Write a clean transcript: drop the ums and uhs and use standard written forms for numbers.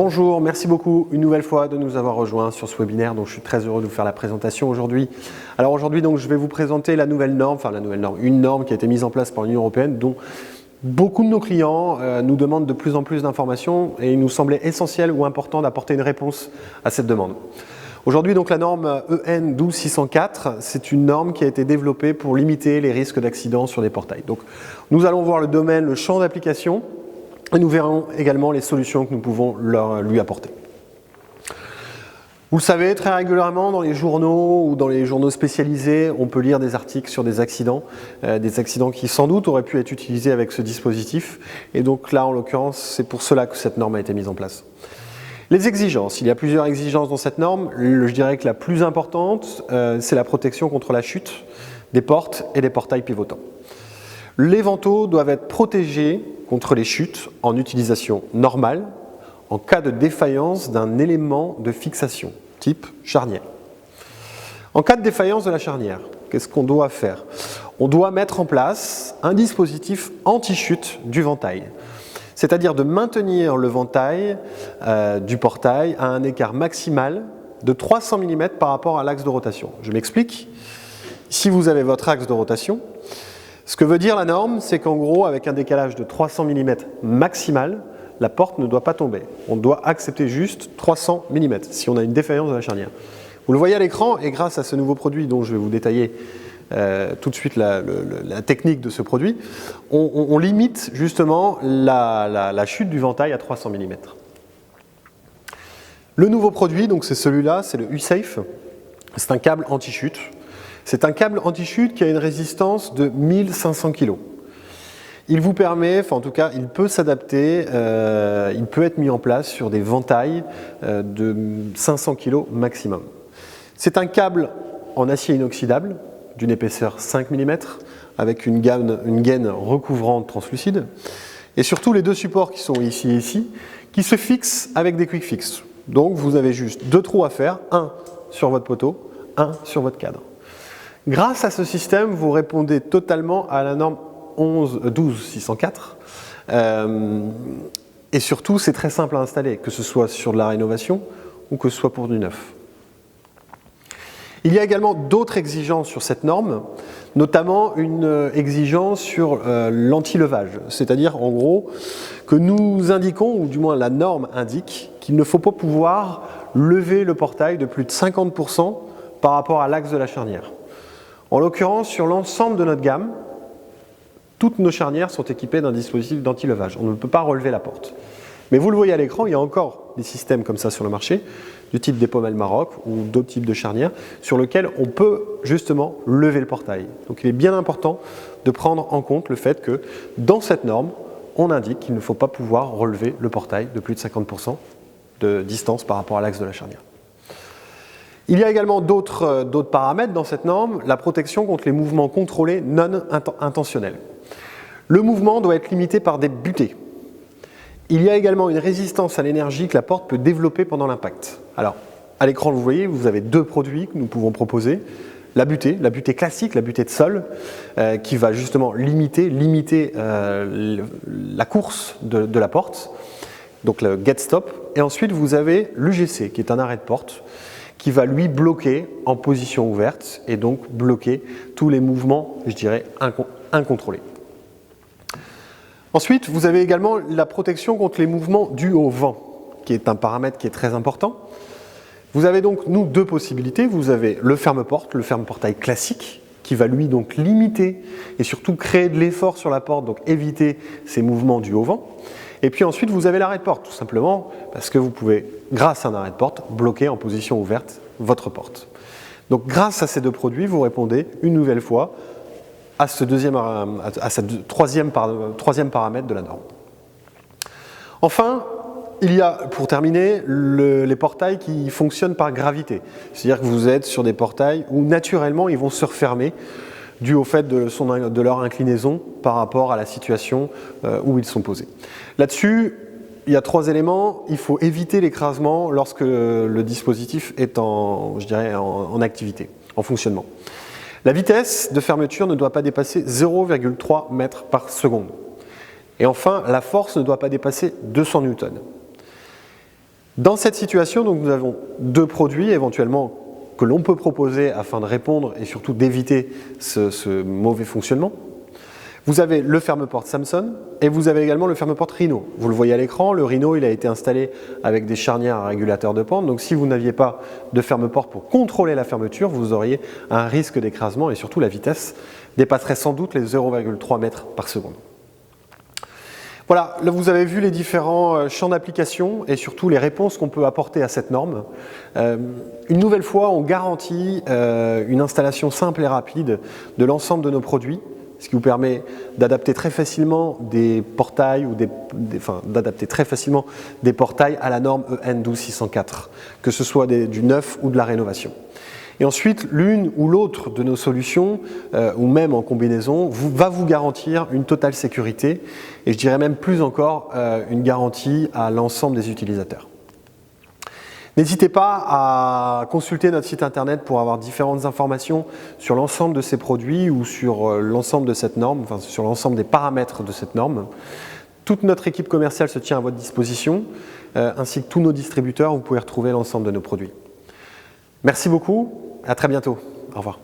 Bonjour, merci beaucoup une nouvelle fois de nous avoir rejoints sur ce webinaire. Donc, je suis très heureux de vous faire la présentation aujourd'hui. Alors aujourd'hui, donc, je vais vous présenter la nouvelle norme, une norme qui a été mise en place par l'Union européenne, dont beaucoup de nos clients nous demandent de plus en plus d'informations et il nous semblait essentiel ou important d'apporter une réponse à cette demande. Aujourd'hui, donc, la norme EN 12604, c'est une norme qui a été développée pour limiter les risques d'accidents sur des portails. Donc, nous allons voir le domaine, le champ d'application. Et nous verrons également les solutions que nous pouvons lui apporter. Vous le savez, très régulièrement dans les journaux ou dans les journaux spécialisés, on peut lire des articles sur des accidents qui sans doute auraient pu être utilisés avec ce dispositif. Et donc là, en l'occurrence, c'est pour cela que cette norme a été mise en place. Les exigences, il y a plusieurs exigences dans cette norme. Je dirais que la plus importante, c'est la protection contre la chute des portes et des portails pivotants. Les vantaux doivent être protégés contre les chutes en utilisation normale en cas de défaillance d'un élément de fixation, type charnière. En cas de défaillance de la charnière, qu'est-ce qu'on doit faire? On doit mettre en place un dispositif anti-chute du ventail, c'est-à-dire de maintenir le ventail du portail à un écart maximal de 300 mm par rapport à l'axe de rotation. Je m'explique. Si vous avez votre axe de rotation, ce que veut dire la norme, c'est qu'en gros, avec un décalage de 300 mm maximal, la porte ne doit pas tomber. On doit accepter juste 300 mm si on a une défaillance de la charnière. Vous le voyez à l'écran, et grâce à ce nouveau produit dont je vais vous détailler tout de suite la technique de ce produit, on limite justement la chute du ventail à 300 mm. Le nouveau produit, donc c'est celui-là, c'est le U-Safe. C'est un câble anti-chute. C'est un câble anti-chute qui a une résistance de 1500 kg. Il vous permet, en tout cas, il peut s'adapter, il peut être mis en place sur des ventails de 500 kg maximum. C'est un câble en acier inoxydable d'une épaisseur 5 mm avec une gaine recouvrante translucide et surtout les deux supports qui sont ici et ici qui se fixent avec des quick fix. Donc vous avez juste deux trous à faire, un sur votre poteau, un sur votre cadre. Grâce à ce système, vous répondez totalement à la norme 12604 et surtout c'est très simple à installer, que ce soit sur de la rénovation ou que ce soit pour du neuf. Il y a également d'autres exigences sur cette norme, notamment une exigence sur l'anti-levage, c'est-à-dire en gros que nous indiquons, ou du moins la norme indique, qu'il ne faut pas pouvoir lever le portail de plus de 50% par rapport à l'axe de la charnière. En l'occurrence, sur l'ensemble de notre gamme, toutes nos charnières sont équipées d'un dispositif d'anti-levage. On ne peut pas relever la porte. Mais vous le voyez à l'écran, il y a encore des systèmes comme ça sur le marché, du type des Pommel Maroc ou d'autres types de charnières, sur lesquels on peut justement lever le portail. Donc il est bien important de prendre en compte le fait que dans cette norme, on indique qu'il ne faut pas pouvoir relever le portail de plus de 50% de distance par rapport à l'axe de la charnière. Il y a également d'autres paramètres dans cette norme, la protection contre les mouvements contrôlés non intentionnels. Le mouvement doit être limité par des butées. Il y a également une résistance à l'énergie que la porte peut développer pendant l'impact. Alors, à l'écran, vous voyez, vous avez deux produits que nous pouvons proposer. La butée classique, la butée de sol, qui va justement limiter la course de la porte, donc le get stop. Et ensuite, vous avez l'UGC, qui est un arrêt de porte, qui va lui bloquer en position ouverte et donc bloquer tous les mouvements, je dirais, incontrôlés. Ensuite, vous avez également la protection contre les mouvements dus au vent, qui est un paramètre qui est très important. Vous avez donc, nous, deux possibilités. Vous avez le ferme-porte, le ferme-portail classique, qui va lui donc limiter et surtout créer de l'effort sur la porte, donc éviter ces mouvements dus au vent. Et puis ensuite, vous avez l'arrêt de porte, tout simplement parce que vous pouvez, grâce à un arrêt de porte, bloquer en position ouverte votre porte. Donc grâce à ces deux produits, vous répondez une nouvelle fois à ce troisième paramètre de la norme. Enfin, il y a, pour terminer, les portails qui fonctionnent par gravité. C'est-à-dire que vous êtes sur des portails où naturellement ils vont se refermer dû au fait de leur inclinaison par rapport à la situation où ils sont posés. Là-dessus, il y a trois éléments. Il faut éviter l'écrasement lorsque le dispositif est en activité, en fonctionnement. La vitesse de fermeture ne doit pas dépasser 0,3 mètres par seconde. Et enfin, la force ne doit pas dépasser 200 newtons. Dans cette situation, donc, nous avons deux produits éventuellement que l'on peut proposer afin de répondre et surtout d'éviter ce mauvais fonctionnement. Vous avez le ferme-porte Samson et vous avez également le ferme-porte Rhino. Vous le voyez à l'écran, le Rhino il a été installé avec des charnières à régulateur de pente. Donc si vous n'aviez pas de ferme-porte pour contrôler la fermeture, vous auriez un risque d'écrasement et surtout la vitesse dépasserait sans doute les 0,3 mètres par seconde. Voilà, là vous avez vu les différents champs d'application et surtout les réponses qu'on peut apporter à cette norme. Une nouvelle fois, on garantit une installation simple et rapide de l'ensemble de nos produits, ce qui vous permet d'adapter très facilement des portails ou d'adapter très facilement des portails à la norme EN 12604, que ce soit du neuf ou de la rénovation. Et ensuite, l'une ou l'autre de nos solutions, ou même en combinaison, va vous garantir une totale sécurité, et je dirais même plus encore, une garantie à l'ensemble des utilisateurs. N'hésitez pas à consulter notre site internet pour avoir différentes informations sur l'ensemble de ces produits ou sur l'ensemble de cette norme, enfin sur l'ensemble des paramètres de cette norme. Toute notre équipe commerciale se tient à votre disposition, ainsi que tous nos distributeurs, vous pouvez retrouver l'ensemble de nos produits. Merci beaucoup, à très bientôt. Au revoir.